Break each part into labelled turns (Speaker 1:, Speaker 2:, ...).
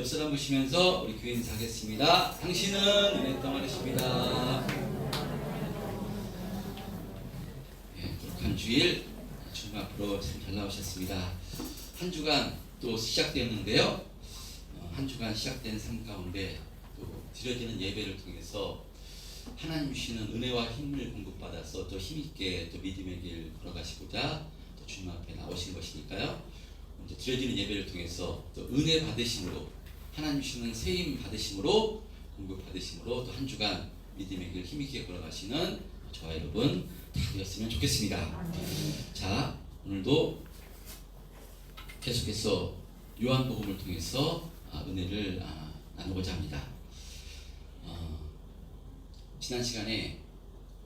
Speaker 1: 옆사람 보시면서 우리 교회 인사하겠습니다. 당신은 은혜 덩어리십니다. 거룩한 주일 주님 앞으로 참 잘 나오셨습니다. 한 주간 또 시작되었는데요. 한 주간 시작된 삶 가운데 또 드려지는 예배를 통해서 하나님 주시는 은혜와 힘을 공급받아서 또 힘있게 또 믿음의 길 걸어가시고자 또 주님 앞에 나오신 것이니까요. 이제 드려지는 예배를 통해서 또 은혜 받으심으로 하나님 주시는 세임 받으심으로 공급 받으심으로 또 한 주간 믿음의 길 힘있게 걸어가시는 저와 여러분 다 되었으면 좋겠습니다. 자, 오늘도 계속해서 요한복음을 통해서 은혜를 나누고자 합니다. 지난 시간에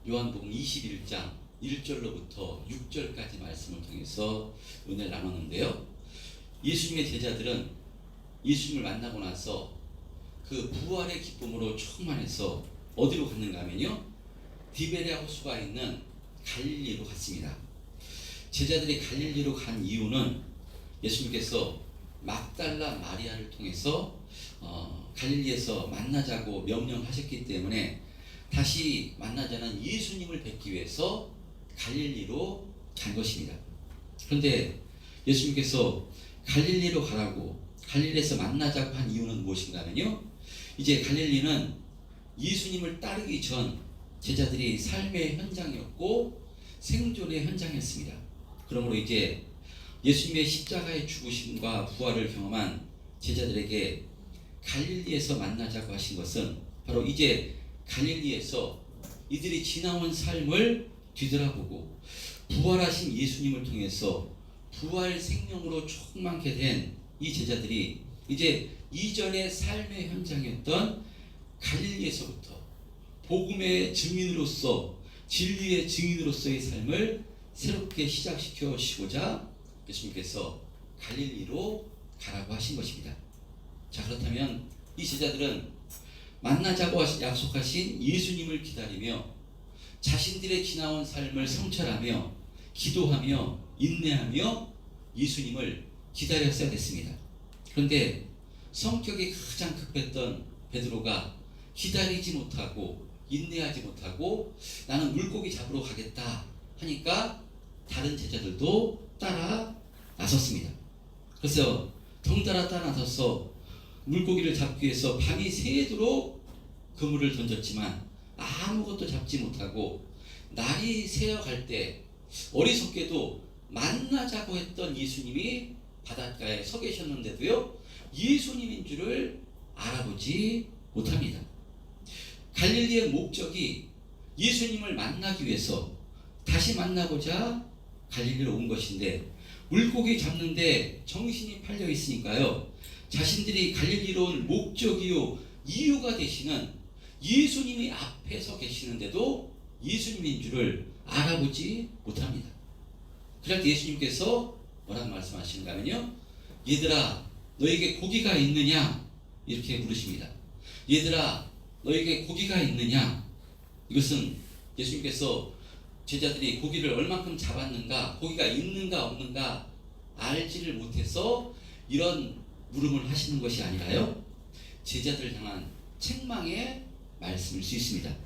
Speaker 1: 요한복음 21장 1절로부터 6절까지 말씀을 통해서 은혜를 나눴는데요. 예수님의 제자들은 예수님을 만나고 나서 그 부활의 기쁨으로 충만해서 어디로 갔는가 하면요, 디베랴 호수가 있는 갈릴리로 갔습니다. 제자들이 갈릴리로 간 이유는 예수님께서 막달라 마리아를 통해서 갈릴리에서 만나자고 명령하셨기 때문에 다시 만나자는 예수님을 뵙기 위해서 갈릴리로 간 것입니다. 그런데 예수님께서 갈릴리로 가라고, 갈릴리에서 만나자고 한 이유는 무엇인가 하면요, 이제 갈릴리는 예수님을 따르기 전 제자들이 삶의 현장이었고 생존의 현장이었습니다. 그러므로 이제 예수님의 십자가의 죽으심과 부활을 경험한 제자들에게 갈릴리에서 만나자고 하신 것은 바로 이제 갈릴리에서 이들이 지나온 삶을 뒤돌아보고 부활하신 예수님을 통해서 부활 생명으로 충만케 된 이 제자들이 이제 이전의 삶의 현장이었던 갈릴리에서부터 복음의 증인으로서, 진리의 증인으로서의 삶을 새롭게 시작시켜 주시고자 예수님께서 갈릴리로 가라고 하신 것입니다. 자, 그렇다면 이 제자들은 만나자고 약속하신 예수님을 기다리며 자신들의 지나온 삶을 성찰하며 기도하며 인내하며 예수님을 기다렸어야 됐습니다. 그런데 성격이 가장 급했던 베드로가 기다리지 못하고 인내하지 못하고 나는 물고기 잡으러 가겠다 하니까 다른 제자들도 따라 나섰습니다. 그래서 덩달아 따라 나서서 물고기를 잡기 위해서 밤이 새도록 그물을 던졌지만 아무것도 잡지 못하고 날이 새어갈 때 어리석게도 만나자고 했던 예수님이 바닷가에 서 계셨는데도요, 예수님인 줄을 알아보지 못합니다. 갈릴리의 목적이 예수님을 만나기 위해서 다시 만나고자 갈릴리로 온 것인데 물고기 잡는데 정신이 팔려 있으니까요, 자신들이 갈릴리로 온 목적이요 이유가 되시는 예수님이 앞에 서 계시는데도 예수님인 줄을 알아보지 못합니다. 그럴 때 예수님께서 뭐라고 말씀하시는가 하면요, 얘들아 너에게 고기가 있느냐 이렇게 물으십니다. 얘들아 너에게 고기가 있느냐. 이것은 예수님께서 제자들이 고기를 얼만큼 잡았는가, 고기가 있는가 없는가 알지를 못해서 이런 물음을 하시는 것이 아니라요, 제자들을 향한 책망의 말씀일 수 있습니다.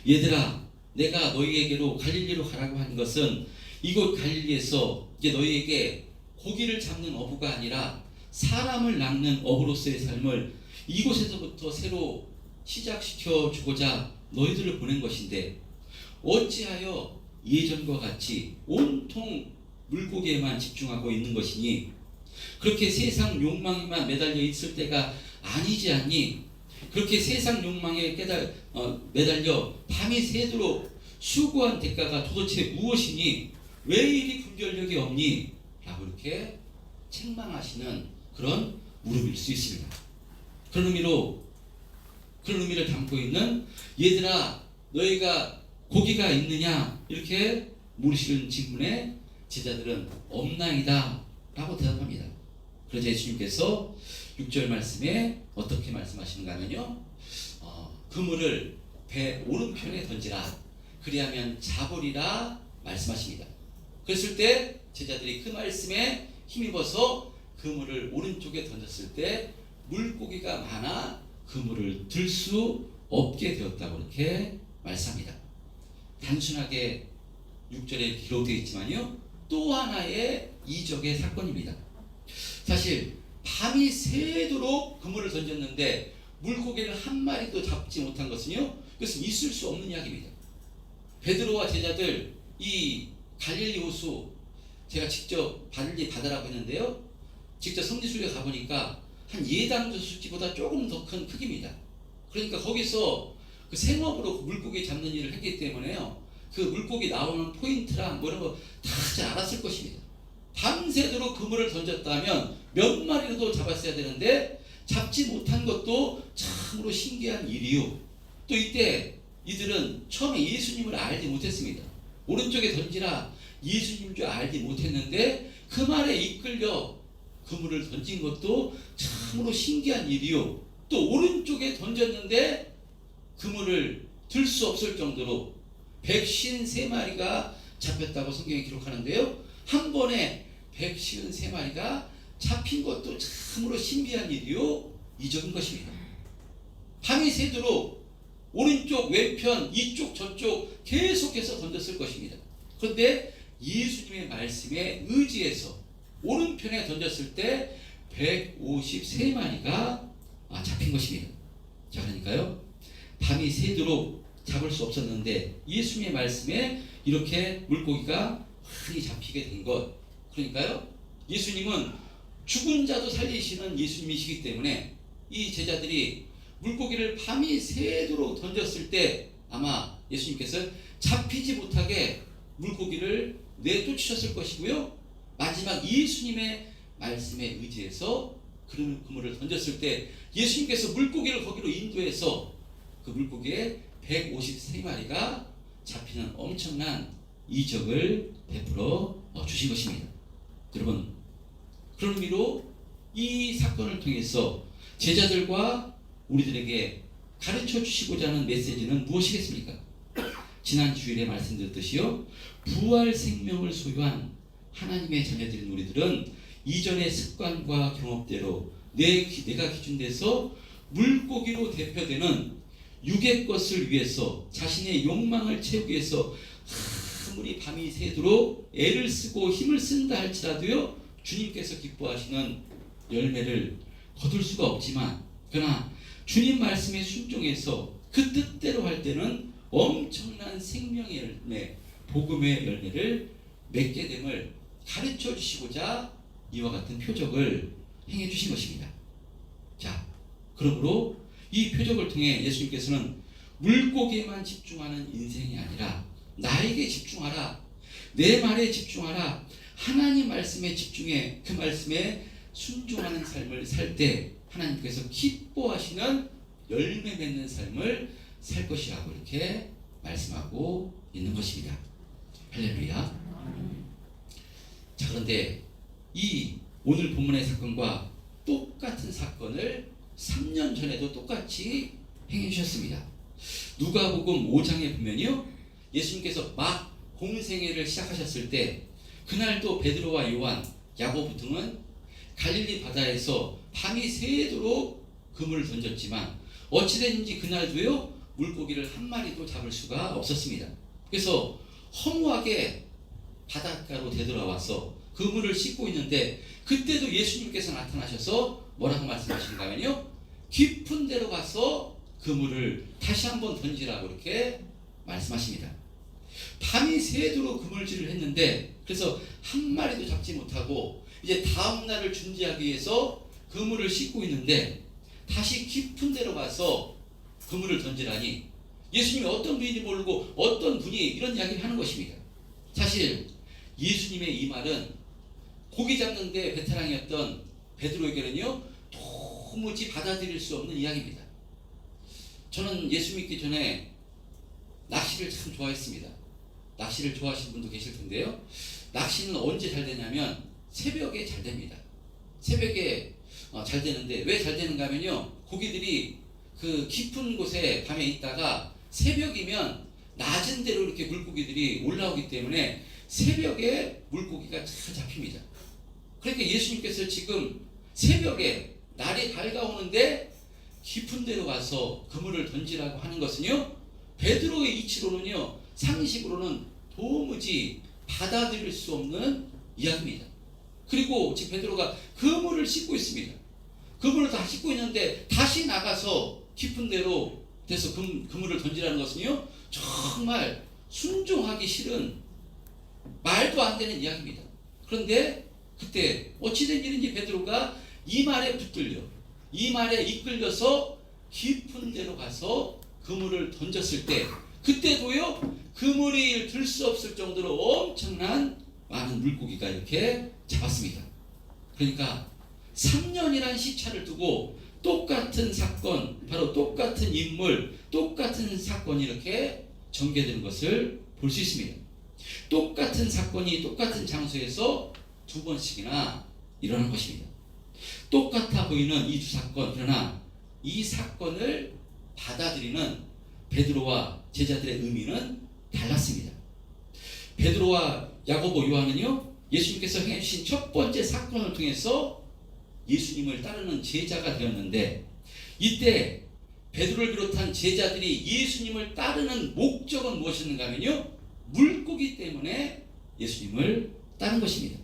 Speaker 1: 얘들아 내가 너희에게로 갈릴리로 가라고 한 것은 이곳 갈릴리에서 이제 너희에게 고기를 잡는 어부가 아니라 사람을 낚는 어부로서의 삶을 이곳에서부터 새로 시작시켜 주고자 너희들을 보낸 것인데 어찌하여 예전과 같이 온통 물고기에만 집중하고 있는 것이니, 그렇게 세상 욕망에만 매달려 있을 때가 아니지 않니? 그렇게 세상 욕망에 매달려 밤이 새도록 수고한 대가가 도대체 무엇이니? 왜 이리 분별력이 없니? 라고 이렇게 책망하시는 그런 물음일 수 있습니다. 그런 의미를 담고 있는 얘들아 너희가 고기가 있느냐 이렇게 물으시는 질문에 제자들은 없나이다 라고 대답합니다. 그래서 예수님께서 6절 말씀에 어떻게 말씀하시는가 하면요, 그물을 배 오른편에 던지라 그리하면 잡으리라 말씀하십니다. 그랬을 때 제자들이 그 말씀에 힘입어서 그물을 오른쪽에 던졌을 때 물고기가 많아 그물을 들 수 없게 되었다고 이렇게 말씀합니다. 단순하게 6절에 기록되어 있지만요, 또 하나의 이적의 사건입니다. 사실 밤이 새도록 그물을 던졌는데 물고기를 한 마리도 잡지 못한 것은요, 그것은 있을 수 없는 이야기입니다. 베드로와 제자들 이 갈릴리 호수, 제가 직접 갈릴리 바다라고 했는데요, 직접 성지순례 가보니까 한 예당조 수지보다 조금 더 큰 크기입니다. 그러니까 거기서 그 생업으로 물고기 잡는 일을 했기 때문에요, 그 물고기 나오는 포인트랑 뭐 이런 거 다 잘 알았을 것입니다. 밤새도록 그물을 던졌다면 몇 마리라도 잡았어야 되는데 잡지 못한 것도 참으로 신기한 일이요. 또 이때 이들은 처음에 예수님을 알지 못했습니다. 오른쪽에 던지라 예수님인 줄 알지 못했는데 그 말에 이끌려 그물을 던진 것도 참으로 신기한 일이요. 또 오른쪽에 던졌는데 그물을 들 수 없을 정도로 153마리가 잡혔다고 성경에 기록하는데요, 한 번에 153마리가 잡힌 것도 참으로 신비한 일이요, 이적인 것입니다. 밤이 새도록 오른쪽 왼편 이쪽 저쪽 계속해서 던졌을 것입니다. 그런데 예수님의 말씀에 의지해서 오른편에 던졌을 때 153마리가 잡힌 것입니다. 자, 그러니까요, 밤이 새도록 잡을 수 없었는데 예수님의 말씀에 이렇게 물고기가 많이 잡히게 된 것, 그러니까요, 예수님은 죽은 자도 살리시는 예수님이시기 때문에 이 제자들이 물고기를 밤이 새도록 던졌을 때 아마 예수님께서 잡히지 못하게 물고기를 내쫓으셨을 것이고요, 마지막 예수님의 말씀에 의지해서 그물을 던졌을 때 예수님께서 물고기를 거기로 인도해서 그 물고기에 153마리가 잡히는 엄청난 이적을 베풀어 주신 것입니다. 여러분, 그런 의미로 이 사건을 통해서 제자들과 우리들에게 가르쳐 주시고자 하는 메시지는 무엇이겠습니까? 지난 주일에 말씀드렸듯이요, 부활 생명을 소유한 하나님의 자녀들인 우리들은 이전의 습관과 경험대로 내가 기준돼서 물고기로 대표되는 육의 것을 위해서 자신의 욕망을 채우기 위해서 아무리 밤이 새도록 애를 쓰고 힘을 쓴다 할지라도요, 주님께서 기뻐하시는 열매를 거둘 수가 없지만, 그러나 주님 말씀에 순종해서 그 뜻대로 할 때는 엄청난 생명의 열매, 복음의 열매를 맺게 됨을 가르쳐 주시고자 이와 같은 표적을 행해 주신 것입니다. 자, 그러므로 이 표적을 통해 예수님께서는 물고기에만 집중하는 인생이 아니라 나에게 집중하라, 내 말에 집중하라, 하나님 말씀에 집중해 그 말씀에 순종하는 삶을 살 때 하나님께서 기뻐하시는 열매 맺는 삶을 살 것이라고 이렇게 말씀하고 있는 것입니다. 할렐루야. 자, 그런데 이 오늘 본문의 사건과 똑같은 사건을 3년 전에도 똑같이 행해 주셨습니다. 누가복음 5장에 보면요, 예수님께서 막 공생애를 시작하셨을 때 그날도 베드로와 요한, 야고보 등은 갈릴리 바다에서 밤이 새도록 그물을 던졌지만 어찌됐는지 그날도요, 물고기를 한 마리도 잡을 수가 없었습니다. 그래서 허무하게 바닷가로 되돌아와서 그물을 씻고 있는데 그때도 예수님께서 나타나셔서 뭐라고 말씀하시는가 하면요, 깊은 데로 가서 그물을 다시 한번 던지라고 이렇게 말씀하십니다. 밤이 새도록 그물질을 했는데 그래서 한 마리도 잡지 못하고 이제 다음 날을 준비하기 위해서 그물을 씻고 있는데 다시 깊은 데로 가서 그물을 던지라니 예수님이 어떤 분인지 모르고 어떤 분이 이런 이야기를 하는 것입니다. 사실 예수님의 이 말은 고기 잡는데 베테랑이었던 베드로에게는요, 도무지 받아들일 수 없는 이야기입니다. 저는 예수 믿기 전에 낚시를 참 좋아했습니다. 낚시를 좋아하시는 분도 계실 텐데요, 낚시는 언제 잘 되냐면 새벽에 잘 됩니다. 새벽에 잘 되는데 왜 잘 되는가 하면요, 고기들이 그 깊은 곳에 밤에 있다가 새벽이면 낮은 데로 이렇게 물고기들이 올라오기 때문에 새벽에 물고기가 잘 잡힙니다. 그러니까 예수님께서 지금 새벽에 날이 밝아오는데 깊은 데로 가서 그물을 던지라고 하는 것은요, 베드로의 이치로는요, 상식으로는 도무지 받아들일 수 없는 이야기입니다. 그리고 지금 베드로가 그물을 씻고 있습니다. 그물을 다 씻고 있는데 다시 나가서 깊은 데로 돼서 그물을 던지라는 것은요, 정말 순종하기 싫은 말도 안 되는 이야기입니다. 그런데 그때 어찌된 일인지 베드로가 이 말에 붙들려, 이 말에 이끌려서 깊은 데로 가서 그물을 던졌을 때, 그때도요, 그물이 들 수 없을 정도로 엄청난 많은 물고기가 이렇게 잡았습니다. 그러니까 3년이란 시차를 두고 똑같은 사건, 바로 똑같은 인물, 똑같은 사건이 이렇게 전개되는 것을 볼 수 있습니다. 똑같은 사건이 똑같은 장소에서 2번씩이나 일어난 것입니다. 똑같아 보이는 이 두 사건, 그러나 이 사건을 받아들이는 베드로와 제자들의 의미는 달랐습니다. 베드로와 야고보, 요한은요, 예수님께서 행해주신 첫 번째 사건을 통해서 예수님을 따르는 제자가 되었는데, 이때 베드로를 비롯한 제자들이 예수님을 따르는 목적은 무엇이었는가 하면요, 물고기 때문에 예수님을 따른 것입니다.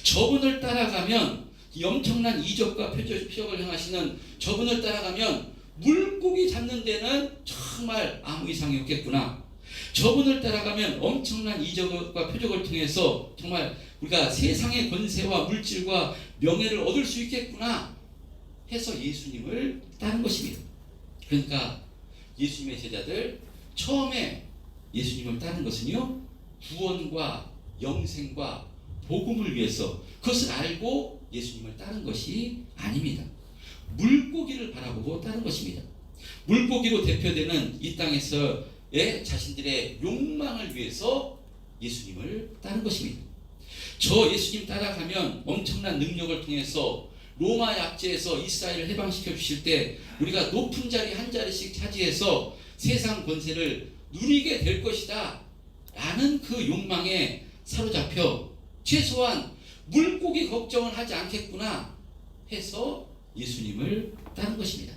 Speaker 1: 저분을 따라가면, 이 엄청난 이적과 표적을 행하시는 저분을 따라가면 물고기 잡는 데는 정말 아무 이상이 없겠구나. 저분을 따라가면 엄청난 이적과 표적을 통해서 정말 우리가 세상의 권세와 물질과 명예를 얻을 수 있겠구나 해서 예수님을 따른 것입니다. 그러니까 예수님의 제자들 처음에 예수님을 따른 것은요, 구원과 영생과 복음을 위해서, 그것을 알고 예수님을 따른 것이 아닙니다. 물고기를 바라보고 따른 것입니다. 물고기로 대표되는 이 땅에서의 자신들의 욕망을 위해서 예수님을 따른 것입니다. 저 예수님 따라가면 엄청난 능력을 통해서 로마 약제에서 이스라엘을 해방시켜 주실 때 우리가 높은 자리 한 자리씩 차지해서 세상 권세를 누리게 될 것이다 라는 그 욕망에 사로잡혀 최소한 물고기 걱정은 하지 않겠구나 해서 예수님을 따른 것입니다.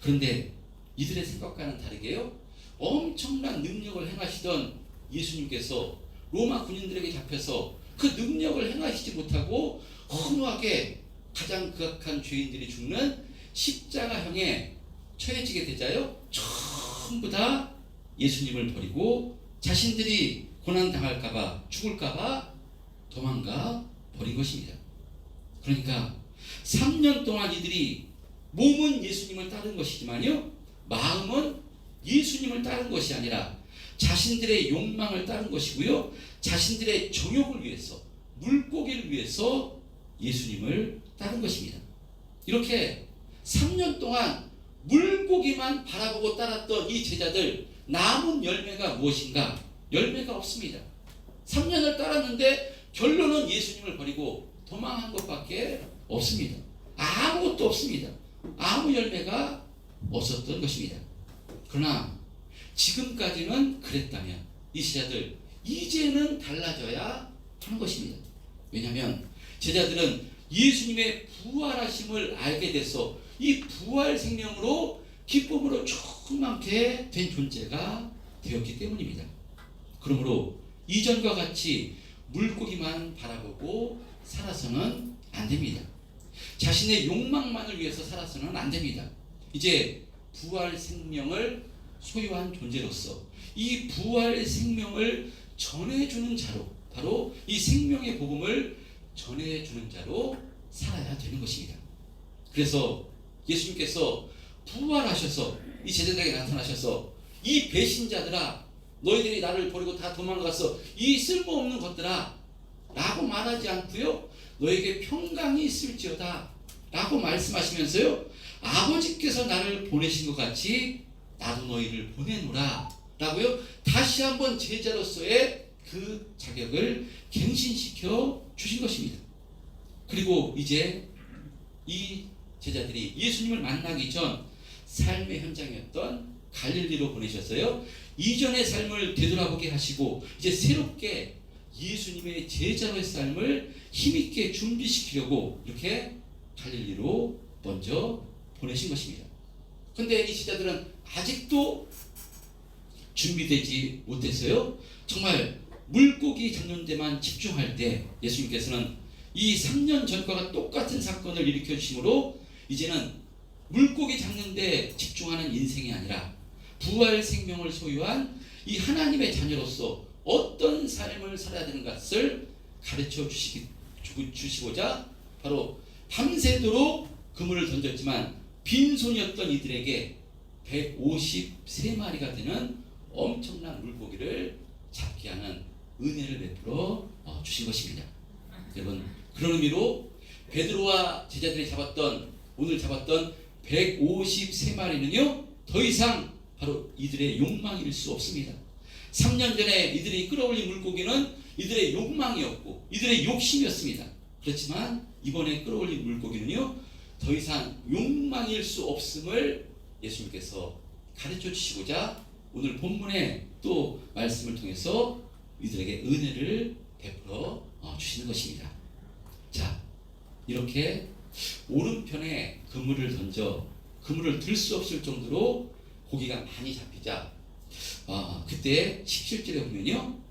Speaker 1: 그런데 이들의 생각과는 다르게요, 엄청난 능력을 행하시던 예수님께서 로마 군인들에게 잡혀서 그 능력을 행하시지 못하고 허무하게 가장 극악한 죄인들이 죽는 십자가형에 처해지게 되자요, 전부 다 예수님을 버리고 자신들이 고난당할까봐, 죽을까봐 도망가 버린 것입니다. 그러니까 3년 동안 이들이 몸은 예수님을 따른 것이지만요, 마음은 예수님을 따른 것이 아니라 자신들의 욕망을 따른 것이고요, 자신들의 정욕을 위해서, 물고기를 위해서 예수님을 따른 것입니다. 이렇게 3년 동안 물고기만 바라보고 따랐던 이 제자들, 남은 열매가 무엇인가? 열매가 없습니다. 3년을 따랐는데 결론은 예수님을 버리고 도망한 것밖에 없습니다. 아무것도 없습니다. 아무 열매가 없었던 것입니다. 그러나 지금까지는 그랬다면 이 제자들 이제는 달라져야 하는 것입니다. 왜냐하면 제자들은 예수님의 부활하심을 알게 돼서 이 부활 생명으로 기쁨으로 충만케 된 존재가 되었기 때문입니다. 그러므로 이전과 같이 물고기만 바라보고 살아서는 안 됩니다. 자신의 욕망만을 위해서 살아서는 안 됩니다. 이제 부활 생명을 소유한 존재로서 이 부활 생명을 전해주는 자로, 바로 이 생명의 복음을 전해주는 자로 살아야 되는 것입니다. 그래서 예수님께서 부활하셔서 이 제자들에게 나타나셔서 이 배신자들아, 너희들이 나를 버리고 다 도망가서 이 쓸모없는 것들아 라고 말하지 않고요, 너에게 평강이 있을지어다 라고 말씀하시면서요, 아버지께서 나를 보내신 것 같이 나도 너희를 보내노라 라고요, 다시 한번 제자로서의 그 자격을 갱신시켜 주신 것입니다. 그리고 이제 이 제자들이 예수님을 만나기 전 삶의 현장이었던 갈릴리로 보내셨어요. 이전의 삶을 되돌아보게 하시고 이제 새롭게 예수님의 제자로의 삶을 힘있게 준비시키려고 이렇게 갈릴리로 먼저 보내신 것입니다. 근데 이 제자들은 아직도 준비되지 못했어요. 정말 물고기 잡는 데만 집중할 때 예수님께서는 이 3년 전과 똑같은 사건을 일으켜 주심으로 이제는 물고기 잡는 데 집중하는 인생이 아니라 부활 생명을 소유한 이 하나님의 자녀로서 어떤 삶을 살아야 되는 것을 가르쳐 주시고자 바로 밤새도록 그물을 던졌지만 빈손이었던 이들에게 153마리가 되는 엄청난 물고기를 잡게 하는 은혜를 베풀어 주신 것입니다. 여러분, 그런 의미로 베드로와 제자들이 오늘 잡았던 153마리는요 더 이상 바로 이들의 욕망일 수 없습니다. 3년 전에 이들이 끌어올린 물고기는 이들의 욕망이었고 이들의 욕심이었습니다. 그렇지만 이번에 끌어올린 물고기는요 더 이상 욕망일 수 없음을 예수님께서 가르쳐 주시고자 오늘 본문의 또 말씀을 통해서 이들에게 은혜를 베풀어 주시는 것입니다. 자, 이렇게 오른편에 그물을 던져 그물을 들 수 없을 정도로 고기가 많이 잡히자 그때 17절에 보면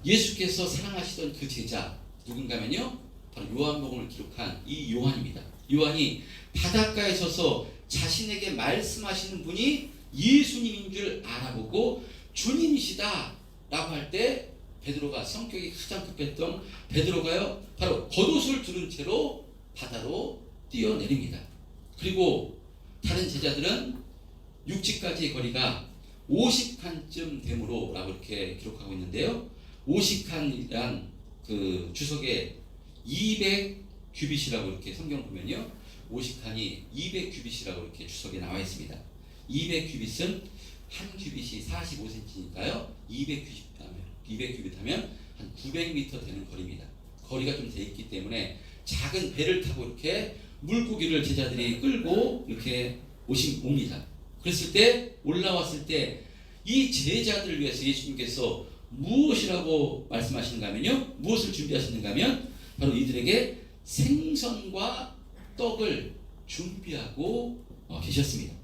Speaker 1: 예수께서 사랑하시던 그 제자 누군가면요 바로 요한복음을 기록한 이 요한입니다. 요한이 바닷가에 서서 자신에게 말씀하시는 분이 예수님인 줄 알아보고 주님이시다 라고 할 때 베드로가 성격이 가장 급했던 베드로가요 바로 겉옷을 두른 채로 바다로 뛰어내립니다. 그리고 다른 제자들은 육지까지의 거리가 50칸쯤 되므로 라고 이렇게 기록하고 있는데요, 50칸이란 그 주석에 200규빗이라고 이렇게 성경 보면요 50칸이 200규빗이라고 이렇게 주석에 나와 있습니다. 200규빗은 한 규빗이 45cm니까요 200규빗 하면 한 900m 되는 거리입니다. 거리가 좀 돼 있기 때문에 작은 배를 타고 이렇게 물고기를 제자들이 끌고 이렇게 옵니다. 그랬을 때 올라왔을 때 이 제자들을 위해서 예수님께서 무엇이라고 말씀하시는가 하면요, 무엇을 준비하시는가 하면 바로 이들에게 생선과 떡을 준비하고 계셨습니다.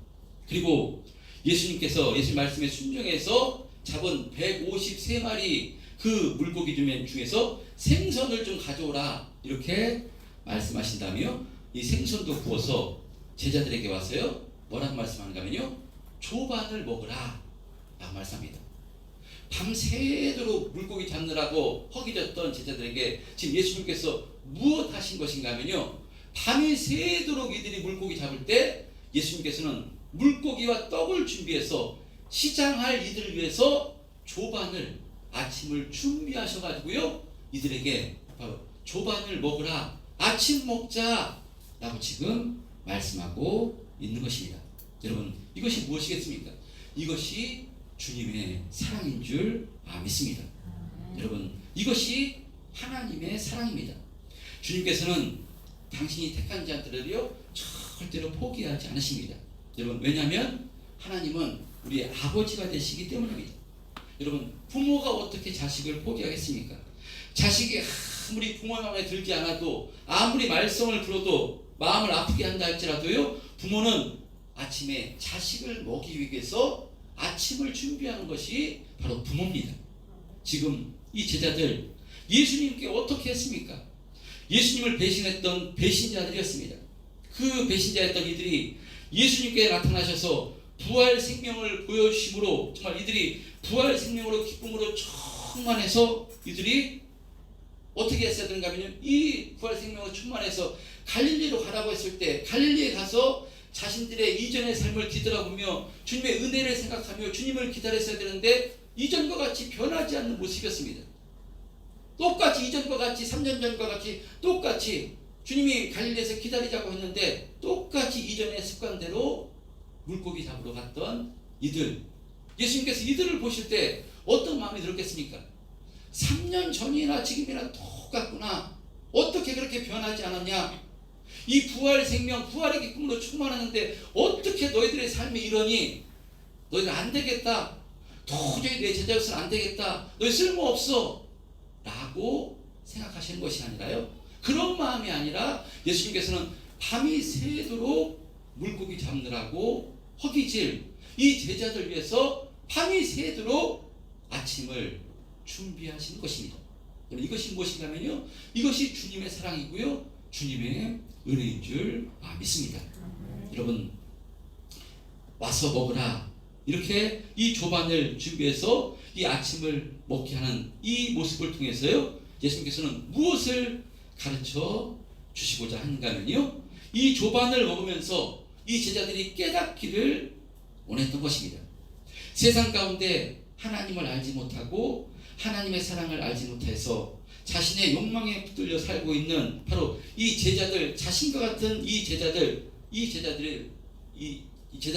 Speaker 1: 그리고 예수님께서 예수님 말씀에 순종해서 잡은 153마리 그 물고기 중에서 생선을 좀 가져오라 이렇게 말씀하신다며 이 생선도 구워서 제자들에게 와서요 뭐라고 말씀하는가 하면요 조반을 먹으라 라고 말씀합니다. 밤새도록 물고기 잡느라고 허기졌던 제자들에게 지금 예수님께서 무엇 하신 것인가 하면요 밤이 새도록 이들이 물고기 잡을 때 예수님께서는 물고기와 떡을 준비해서 시장할 이들을 위해서 조반을 아침을 준비하셔가지고요 이들에게 바로 조반을 먹으라 아침 먹자 라고 지금 말씀하고 있는 것입니다. 여러분 이것이 무엇이겠습니까? 이것이 주님의 사랑인 줄 믿습니다. 여러분 이것이 하나님의 사랑입니다. 주님께서는 당신이 택한 자들을요 절대로 포기하지 않으십니다. 여러분 왜냐하면 하나님은 우리의 아버지가 되시기 때문입니다. 여러분 부모가 어떻게 자식을 포기하겠습니까? 자식이 아무리 부모 마음에 들지 않아도 아무리 말썽을 부려도 마음을 아프게 한다 할지라도요 부모는 아침에 자식을 먹이기 위해서 아침을 준비하는 것이 바로 부모입니다. 지금 이 제자들 예수님께 어떻게 했습니까? 예수님을 배신했던 배신자들이었습니다. 그 배신자였던 이들이 예수님께 나타나셔서 부활 생명을 보여주심으로 정말 이들이 부활 생명으로 기쁨으로 충만해서 이들이 어떻게 했어야 되는가 하면 이 부활 생명으로 충만해서 갈릴리로 가라고 했을 때 갈릴리에 가서 자신들의 이전의 삶을 뒤돌아보며 주님의 은혜를 생각하며 주님을 기다렸어야 되는데 이전과 같이 변하지 않는 모습이었습니다. 똑같이 이전과 같이 3년 전과 같이 똑같이 주님이 갈릴리에서 기다리자고 했는데 똑같이 이전의 습관대로 물고기 잡으러 갔던 이들, 예수님께서 이들을 보실 때 어떤 마음이 들었겠습니까? 3년 전이나 지금이나 똑같구나. 어떻게 그렇게 변하지 않았냐? 이 부활 생명, 부활의 기쁨으로 충만하는데 어떻게 너희들의 삶이 이러니? 너희들 안 되겠다. 도저히 내 제자로서는 안 되겠다. 너희 쓸모없어. 라고 생각하시는 것이 아니라요. 그런 마음이 아니라 예수님께서는 밤이 새도록 물고기 잡느라고 허기질 이 제자들 위해서 밤이 새도록 아침을 준비하신 것입니다. 이것이 무엇인가면요, 이것이 주님의 사랑이고요, 주님의 은혜인 줄 믿습니다. 여러분, 와서 먹으라, 이렇게 이 조반을 준비해서 이 아침을 먹게 하는 이 모습을 통해서요, 예수님께서는 무엇을 가르쳐 주시고자 하는가면요, 이 조반을 먹으면서 이 제자들이 깨닫기를 원했던 것입니다. 세상 가운데 하나님을 알지 못하고 하나님의 사랑을 알지 못해서 자신의 욕망에 붙들려 살고 있는 바로 이 제자들, 자신과 같은 이 제자들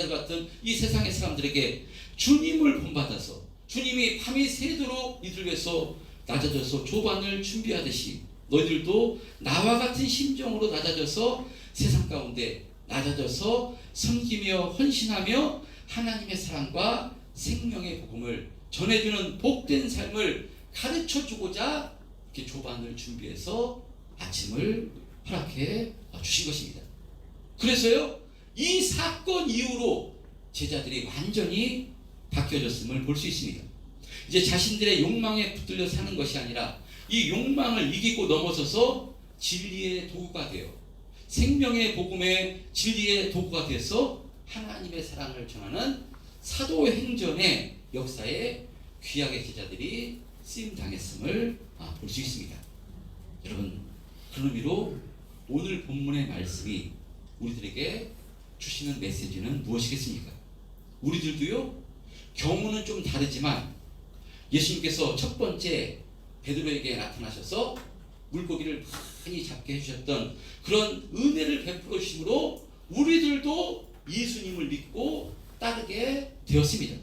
Speaker 1: 같은 이 세상의 사람들에게 주님을 본받아서 주님이 밤이 새도록 이들 위해서 낮아져서 조반을 준비하듯이 너희들도 나와 같은 심정으로 낮아져서 세상 가운데 낮아져서 섬기며 헌신하며 하나님의 사랑과 생명의 복음을 전해주는 복된 삶을 가르쳐주고자 이렇게 조반을 준비해서 아침을 허락해 주신 것입니다. 그래서요, 이 사건 이후로 제자들이 완전히 바뀌어졌음을 볼 수 있습니다. 이제 자신들의 욕망에 붙들려 사는 것이 아니라 이 욕망을 이기고 넘어서서 진리의 도구가 되어 생명의 복음의 진리의 도구가 돼서 하나님의 사랑을 전하는 사도행전의 역사에 귀하게 제자들이 쓰임당했음을 볼 수 있습니다. 여러분, 그런 의미로 오늘 본문의 말씀이 우리들에게 주시는 메시지는 무엇이겠습니까? 우리들도요, 경우는 좀 다르지만 예수님께서 첫 번째 베드로에게 나타나셔서 물고기를 많이 잡게 해주셨던 그런 은혜를 베풀어 주심으로 우리들도 예수님을 믿고 따르게 되었습니다.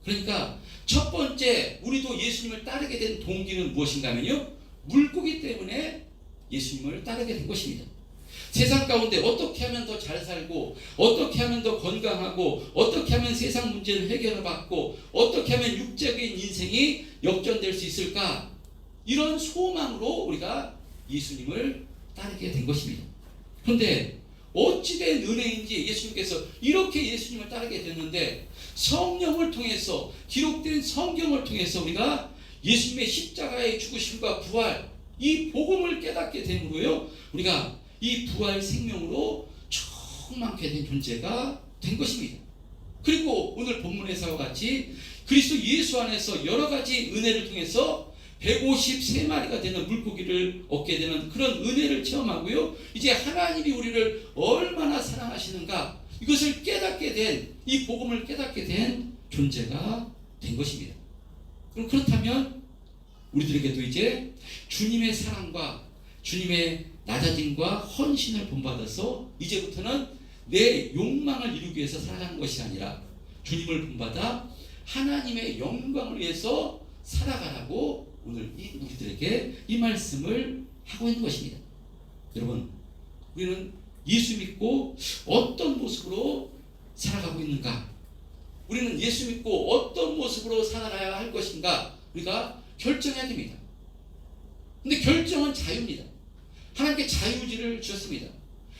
Speaker 1: 그러니까 첫 번째 우리도 예수님을 따르게 된 동기는 무엇인가 하면요, 물고기 때문에 예수님을 따르게 된 것입니다. 세상 가운데 어떻게 하면 더 잘 살고, 어떻게 하면 더 건강하고, 어떻게 하면 세상 문제를 해결을 받고, 어떻게 하면 육적인 인생이 역전될 수 있을까, 이런 소망으로 우리가 예수님을 따르게 된 것입니다. 그런데 어찌된 은혜인지 예수님께서 이렇게 예수님을 따르게 됐는데, 성령을 통해서, 기록된 성경을 통해서 우리가 예수님의 십자가의 죽으심과 부활, 이 복음을 깨닫게 됨으로요, 우리가 이 부활 생명으로 충만케 된 존재가 된 것입니다. 그리고 오늘 본문에서와 같이 그리스도 예수 안에서 여러 가지 은혜를 통해서 153마리가 되는 물고기를 얻게 되는 그런 은혜를 체험하고요, 이제 하나님이 우리를 얼마나 사랑하시는가, 이것을 깨닫게 된, 이 복음을 깨닫게 된 존재가 된 것입니다. 그럼 그렇다면 우리들에게도 이제 주님의 사랑과 주님의 낮아짐과 헌신을 본받아서 이제부터는 내 욕망을 이루기 위해서 살아가는 것이 아니라 주님을 본받아 하나님의 영광을 위해서 살아가라고 오늘 우리들에게 이 말씀을 하고 있는 것입니다. 여러분, 우리는 예수 믿고 어떤 모습으로 살아가고 있는가? 우리는 예수 믿고 어떤 모습으로 살아가야 할 것인가? 우리가 결정해야 됩니다. 근데 결정은 자유입니다. 하나님께 자유의지를 주셨습니다.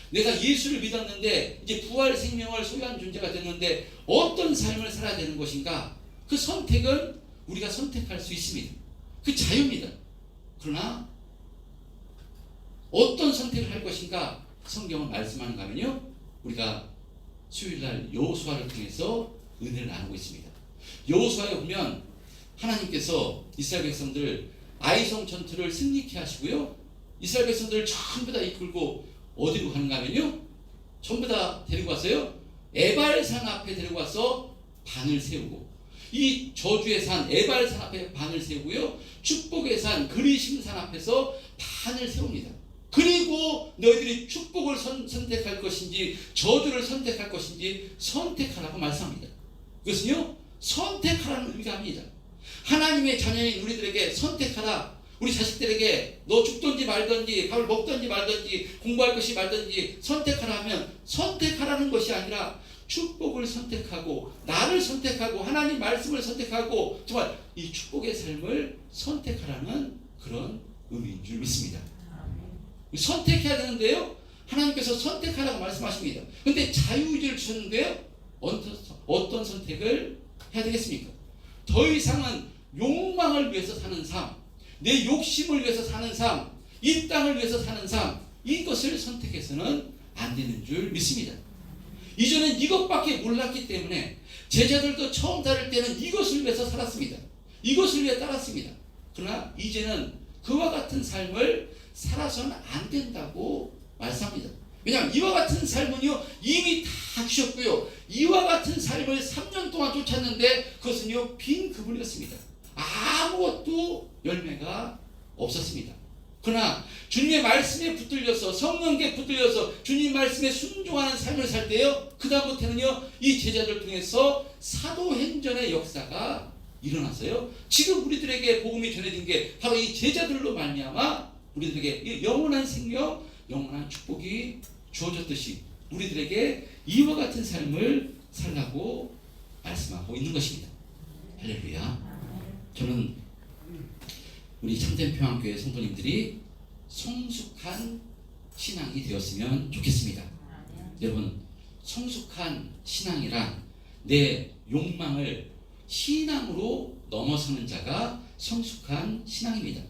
Speaker 1: 내가 예수를 믿었는데 이제 부활 생명을 소유한 존재가 됐는데 어떤 삶을 살아야 되는 것인가? 그 선택은 우리가 선택할 수 있습니다. 그 자유입니다. 그러나 어떤 선택을 할 것인가? 성경은 말씀하는가 하면요, 우리가 수요일날 여호수아를 통해서 은혜를 나누고 있습니다. 여호수아에 보면 하나님께서 이스라엘 백성들 아이성 전투를 승리케 하시고요, 이스라엘 백성들을 전부 다 이끌고 어디로 가는가 하면요, 전부 다 데리고 왔어요. 에발산 앞에 데리고 와서 반을 세우고, 이 저주의 산 에발산 앞에 반을 세우고요, 축복의 산 그리심산 앞에서 반을 세웁니다. 그리고 너희들이 축복을 선택할 것인지 저주를 선택할 것인지 선택하라고 말씀합니다. 그것은요, 선택하라는 의미가 합니다. 하나님의 자녀인 우리들에게 선택하라. 우리 자식들에게 너 죽든지 말든지 밥을 먹든지 말든지 공부할 것이 말든지 선택하라 하면 선택하라는 것이 아니라 축복을 선택하고 나를 선택하고 하나님 말씀을 선택하고 정말 이 축복의 삶을 선택하라는 그런 의미인 줄 믿습니다. 선택해야 되는데요. 하나님께서 선택하라고 말씀하십니다. 근데 자유의지를 주셨는데요. 어떤 선택을 해야 되겠습니까? 더 이상은 욕망을 위해서 사는 삶, 내 욕심을 위해서 사는 삶, 이 땅을 위해서 사는 삶, 이것을 선택해서는 안 되는 줄 믿습니다. 이전엔 이것밖에 몰랐기 때문에 제자들도 처음 다닐 때는 이것을 위해서 살았습니다. 이것을 위해 따랐습니다. 그러나 이제는 그와 같은 삶을 살아서는 안 된다고 말씀합니다. 왜냐하면 이와 같은 삶은요 이미 다 주셨고요, 이와 같은 삶을 3년 동안 쫓았는데 그것은요 빈 그물이었습니다. 아무것도 열매가 없었습니다. 그러나 주님의 말씀에 붙들려서, 성령께 붙들려서 주님 말씀에 순종하는 삶을 살 때요, 그 다음부터는요 이 제자들 통해서 사도행전의 역사가 일어났어요. 지금 우리들에게 복음이 전해진 게 바로 이 제자들로 말미암아 우리들에게 영원한 생명, 영원한 축복이 주어졌듯이 우리들에게 이와 같은 삶을 살라고 말씀하고 있는 것입니다. 할렐루야. 저는 우리 참된 평안교회 성도님들이 성숙한 신앙이 되었으면 좋겠습니다. 여러분, 성숙한 신앙이란 내 욕망을 신앙으로 넘어서는 자가 성숙한 신앙입니다.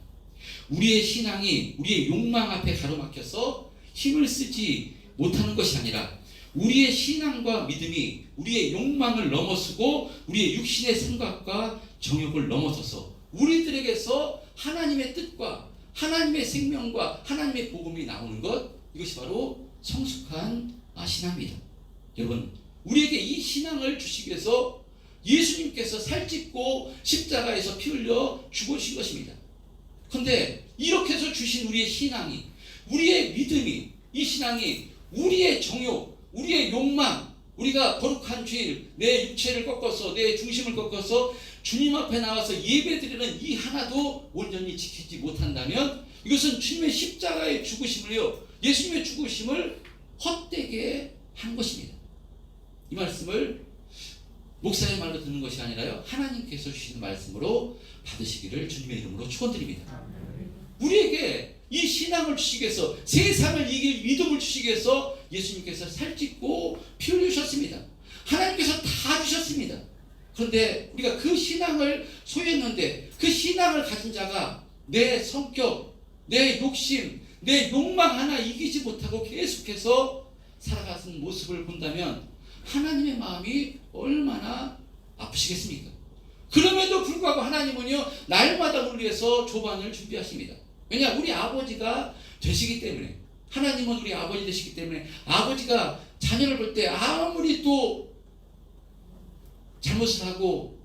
Speaker 1: 우리의 신앙이 우리의 욕망 앞에 가로막혀서 힘을 쓰지 못하는 것이 아니라 우리의 신앙과 믿음이 우리의 욕망을 넘어서고 우리의 육신의 생각과 정욕을 넘어서서 우리들에게서 하나님의 뜻과 하나님의 생명과 하나님의 복음이 나오는 것, 이것이 바로 성숙한 신앙입니다. 여러분, 우리에게 이 신앙을 주시기 위해서 예수님께서 살찌고 십자가에서 피 흘려 죽으신 것입니다. 그런데 이렇게 해서 주신 우리의 신앙이, 우리의 믿음이, 이 신앙이 우리의 정욕, 우리의 욕망, 우리가 거룩한 주일, 내 육체를 꺾어서, 내 중심을 꺾어서 주님 앞에 나와서 예배드리는 이 하나도 온전히 지키지 못한다면 이것은 주님의 십자가의 죽으심을요, 예수님의 죽으심을 헛되게 한 것입니다. 이 말씀을 목사의 말로 듣는 것이 아니라요, 하나님께서 주시는 말씀으로 받으시기를 주님의 이름으로 축원드립니다. 우리에게 이 신앙을 주시기 위해서, 세상을 이길 믿음을 주시기 위해서 예수님께서 살찌고 피 흘리셨습니다. 하나님께서 다 주셨습니다. 그런데 우리가 그 신앙을 소유했는데 그 신앙을 가진 자가 내 성격, 내 욕심, 내 욕망 하나 이기지 못하고 계속해서 살아가는 모습을 본다면 하나님의 마음이 얼마나 아프시겠습니까? 그럼에도 불구하고 하나님은요 날마다 우리를 위해서 조반을 준비하십니다. 왜냐? 우리 아버지가 되시기 때문에, 하나님은 우리 아버지 되시기 때문에 아버지가 자녀를 볼 때 아무리 또 잘못을 하고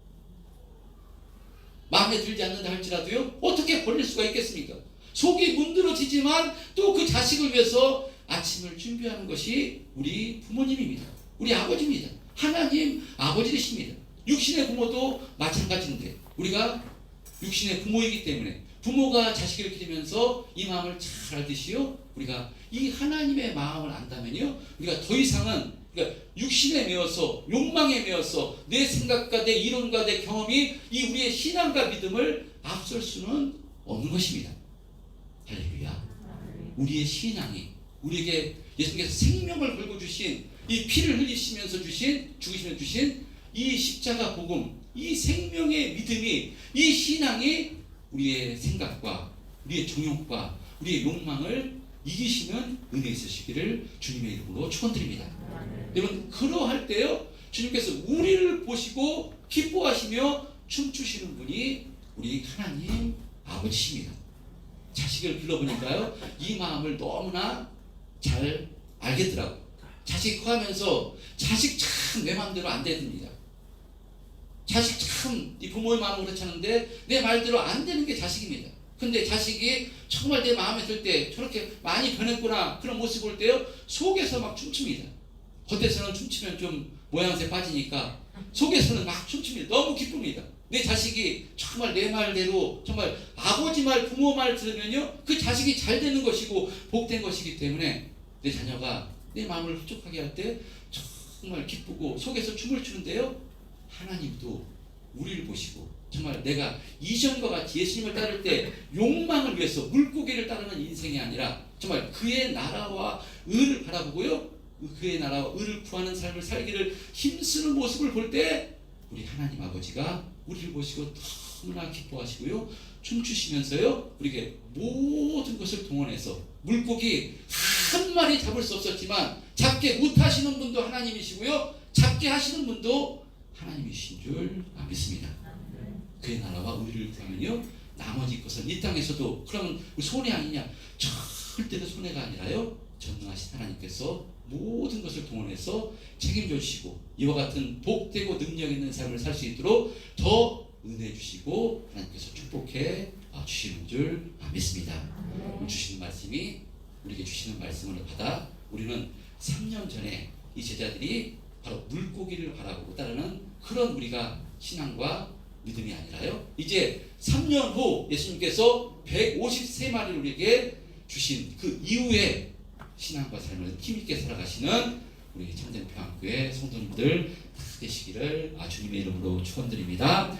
Speaker 1: 마음에 들지 않는다 할지라도요 어떻게 버릴 수가 있겠습니까? 속이 문드러지지만 또 그 자식을 위해서 아침을 준비하는 것이 우리 부모님입니다. 우리 아버지입니다. 하나님 아버지 되십니다. 육신의 부모도 마찬가지인데 우리가 육신의 부모이기 때문에 부모가 자식을 기르면서 이 마음을 잘 알듯이요, 우리가 이 하나님의 마음을 안다면요 우리가 더 이상은 그러니까 육신에 매어서, 욕망에 매어서 내 생각과 내 이론과 내 경험이 이 우리의 신앙과 믿음을 앞설 수는 없는 것입니다. 할렐루야. 우리의 신앙이 우리에게 예수님께서 생명을 걸고 주신, 이 피를 흘리시면서 주신, 죽으시면서 주신 이 십자가 복음, 이 생명의 믿음이, 이 신앙이 우리의 생각과 우리의 정욕과 우리의 욕망을 이기시는 은혜 있으시기를 주님의 이름으로 축원드립니다. 여러분, 그러할 때요 주님께서 우리를 보시고 기뻐하시며 춤추시는 분이 우리 하나님 아버지십니다. 자식을 불러보니까요 이 마음을 너무나 잘 알겠더라고요. 자식 커가면서 자식 참 내 마음대로 안 되답니다. 자식 참 이 부모의 마음은 그렇지 않은데 내 말대로 안 되는 게 자식입니다. 근데 자식이 정말 내 마음에 들 때 저렇게 많이 변했구나, 그런 모습 볼 때요 속에서 막 춤춥니다. 겉에서는 춤추면 좀 모양새 빠지니까 속에서는 막 춤춥니다. 너무 기쁩니다. 내 자식이 정말 내 말대로, 정말 아버지 말, 부모 말 들으면요 그 자식이 잘 되는 것이고 복된 것이기 때문에 내 자녀가 내 마음을 흡족하게 할 때 정말 기쁘고 속에서 춤을 추는데요, 하나님도 우리를 보시고 정말 내가 이전과 같이 예수님을 따를 때 욕망을 위해서 물고기를 따르는 인생이 아니라 정말 그의 나라와 의를 바라보고요, 그의 나라와 의를 구하는 삶을 살기를 힘쓰는 모습을 볼 때 우리 하나님 아버지가 우리를 보시고 너무나 기뻐하시고요, 춤추시면서요 우리에게 모든 것을 동원해서 물고기 한 마리 잡을 수 없었지만 잡게 못하시는 분도 하나님이시고요, 잡게 하시는 분도 하나님이신 줄 믿습니다. 그의 나라와 의를 구하면요 나머지 것은 이 땅에서도, 그러면 손해 아니냐? 절대로 손해가 아니라요, 전능하신 하나님께서 모든 것을 동원해서 책임져 주시고 이와 같은 복되고 능력 있는 삶을 살 수 있도록 더 은혜 주시고 하나님께서 축복해 주시는 줄 믿습니다. 주시는 말씀이, 우리에게 주시는 말씀을 받아 우리는 3년 전에 이 제자들이 바로 물고기를 바라보고 따르는 그런 우리가 신앙과 믿음이 아니라요, 이제 3년 후 예수님께서 153마리를 우리에게 주신 그 이후에 신앙과 삶을 힘있게 살아가시는 우리 참된 평안교회 성도님들 다 되시기를 주님의 이름으로 축원드립니다.